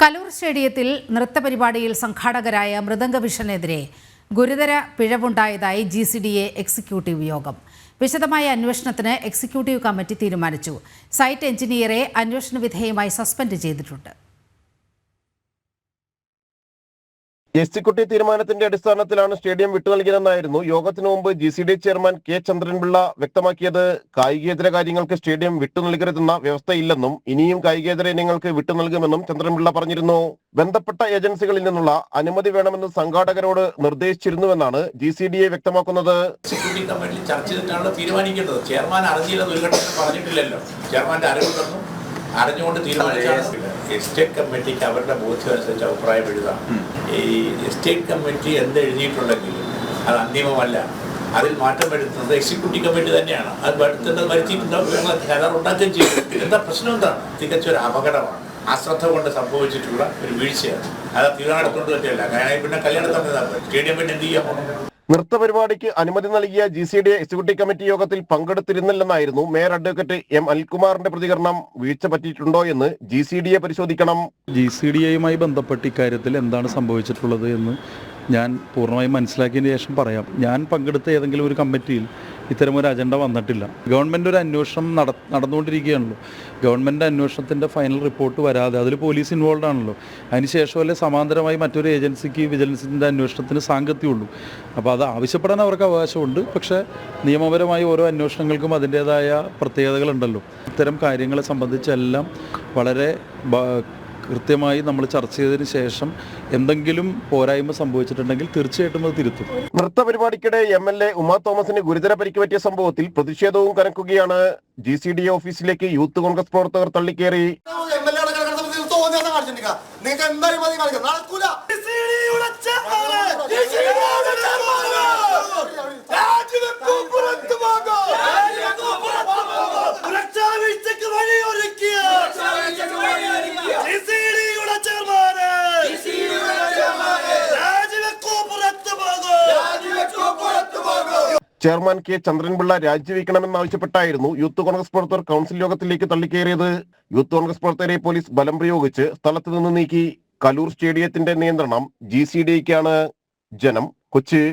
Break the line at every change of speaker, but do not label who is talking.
കലൂർ സ്റ്റേഡിയത്തിൽ നൃത്തപരിപാടിയിൽ സംഘാടകരായ മൃദംഗവിഷനെതിരെ ഗുരുതര പിഴവുണ്ടായതായി GCDA executive യോഗം. വിശദമായ അന്വേഷണത്തിന് എക്സിക്യൂട്ടീവ് കമ്മിറ്റി തീരുമാനിച്ചു. സൈറ്റ് എഞ്ചിനീയറെ അന്വേഷണ വിധേയമായി സസ്പെൻഡ് ചെയ്തിട്ടുണ്ട്.
എക്സിക്യൂട്ടീവ് തീരുമാനത്തിന്റെ അടിസ്ഥാനത്തിലാണ് സ്റ്റേഡിയം വിട്ടുനൽകിയതെന്നായിരുന്നു യോഗത്തിനു മുമ്പ് GCDA ചെയർമാൻ K. ചന്ദ്രൻപിള്ള വ്യക്തമാക്കിയത്. കായികേതര കാര്യങ്ങൾക്ക് സ്റ്റേഡിയം വിട്ടുനൽകരുതെന്ന വ്യവസ്ഥയില്ലെന്നും ഇനിയും കായികേതര ഇനങ്ങൾക്ക് വിട്ടുനൽകുമെന്നും ചന്ദ്രൻപിള്ള പറഞ്ഞിരുന്നു. ബന്ധപ്പെട്ട ഏജൻസികളിൽ നിന്നുള്ള അനുമതി വേണമെന്ന് സംഘാടകരോട് നിർദ്ദേശിച്ചിരുന്നുവെന്നാണ് GCDA വ്യക്തമാക്കുന്നത്.
എക്സിക്യൂട്ടീവ് കമ്മിറ്റി ചർച്ച ചെയ്തിട്ടാണ് തീരുമാനിക്കേണ്ടത്. ചെയർമാൻ അറിഞ്ഞില്ലെന്ന് ഒരു ഘട്ടത്തിൽ പറഞ്ഞിട്ടില്ലല്ലോ. ചെയർമാന്റെ അറിവുണ്ടെന്നും അറിഞ്ഞുകൊണ്ട് തീരുമാനിച്ചാണ്. എസ്റ്റേറ്റ് കമ്മിറ്റിക്ക് അവരുടെ ബോധ്യം അനുസരിച്ച് അഭിപ്രായം എഴുതാം. ഈ എസ്റ്റേറ്റ് കമ്മിറ്റി എന്ത് എഴുതിയിട്ടുണ്ടെങ്കിലും അത് അന്തിമമല്ല. അതിൽ മാറ്റം വരുത്തുന്നത് എക്സിക്യൂട്ടീവ് കമ്മിറ്റി തന്നെയാണ്. അത് വരുത്തിയിട്ടുണ്ടാവും, കരാർ ഉണ്ടാക്കുകയും ചെയ്യും. എന്താ പ്രശ്നം എന്താണ്? തികച്ചൊരു അപകടമാണ്. അശ്രദ്ധ കൊണ്ട് സംഭവിച്ചിട്ടുള്ള ഒരു വീഴ്ചയാണ്. അത് തീരുമാനം എടുത്തുകൊണ്ട് പറ്റില്ല. അങ്ങനെ പിന്നെ കല്യാണത്തിന് സ്റ്റേഡിയം പിന്നെ എന്ത് ചെയ്യാൻ?
നൃത്തപരിപാടിക്ക് അനുമതി നൽകിയ GCDA എക്സിക്യൂട്ടീവ് കമ്മിറ്റി യോഗത്തിൽ പങ്കെടുത്തിരുന്നില്ലെന്നായിരുന്നു മേയർ അഡ്വക്കേറ്റ് M. അനിൽകുമാറിന്റെ പ്രതികരണം. വീഴ്ച പറ്റിയിട്ടുണ്ടോ എന്ന് GCDA പരിശോധിക്കണം.
GCDAയുമായി ബന്ധപ്പെട്ട് ഇക്കാര്യത്തിൽ എന്താണ് സംഭവിച്ചിട്ടുള്ളത് എന്ന് ഞാൻ പൂർണ്ണമായും മനസ്സിലാക്കിയതിന് ശേഷം പറയാം. ഞാൻ പങ്കെടുത്ത ഏതെങ്കിലും ഒരു കമ്മിറ്റിയിൽ ഇത്തരമൊരു അജണ്ട വന്നിട്ടില്ല. ഗവൺമെൻറ് ഒരു അന്വേഷണം നടന്നുകൊണ്ടിരിക്കുകയാണല്ലോ. ഗവൺമെൻറ് അന്വേഷണത്തിൻ്റെ ഫൈനൽ റിപ്പോർട്ട് വരാതെ അതിൽ പോലീസ് ഇൻവോൾവ് ആണല്ലോ. അതിനുശേഷമല്ലേ സമാന്തരമായി മറ്റൊരു ഏജൻസിക്ക് വിജിലൻസിൻ്റെ അന്വേഷണത്തിന് സാങ്കത്യമുള്ളൂ. അപ്പോൾ അത് ആവശ്യപ്പെടാൻ അവർക്ക് അവകാശമുണ്ട്. പക്ഷേ നിയമപരമായി ഓരോ അന്വേഷണങ്ങൾക്കും അതിൻ്റേതായ പ്രത്യേകതകളുണ്ടല്ലോ. ഇത്തരം കാര്യങ്ങളെ സംബന്ധിച്ചെല്ലാം വളരെ കൃത്യമായി നമ്മൾ ചർച്ച ചെയ്തതിന് ശേഷം എന്തെങ്കിലും പോരായ്മ സംഭവിച്ചിട്ടുണ്ടെങ്കിൽ തീർച്ചയായിട്ടും അത് തിരുത്തും.
നൃത്തപരിപാടിക്കിടെ MLA ഉമാ തോമസിന് ഗുരുതര പരിക്ക് പറ്റിയ സംഭവത്തിൽ പ്രതിഷേധവും കനക്കുകയാണ്. GCDA ഓഫീസിലേക്ക് യൂത്ത് കോൺഗ്രസ് പ്രവർത്തകർ തള്ളിക്കേറി. Chairman K. Chandran Pillai രാജിവെക്കണമെന്നാവശ്യപ്പെട്ടായിരുന്നു youth Congress പ്രവർത്തകർ കൗൺസിൽ യോഗത്തിലേക്ക് തള്ളിക്കയറിയത്. യൂത്ത് കോൺഗ്രസ് പ്രവർത്തകരെ പോലീസ് ബലം പ്രയോഗിച്ച് സ്ഥലത്ത് നിന്ന് നീക്കി. കലൂർ സ്റ്റേഡിയത്തിന്റെ നിയന്ത്രണം GCDAയ്ക്കാണ്. ജനം, കൊച്ചി.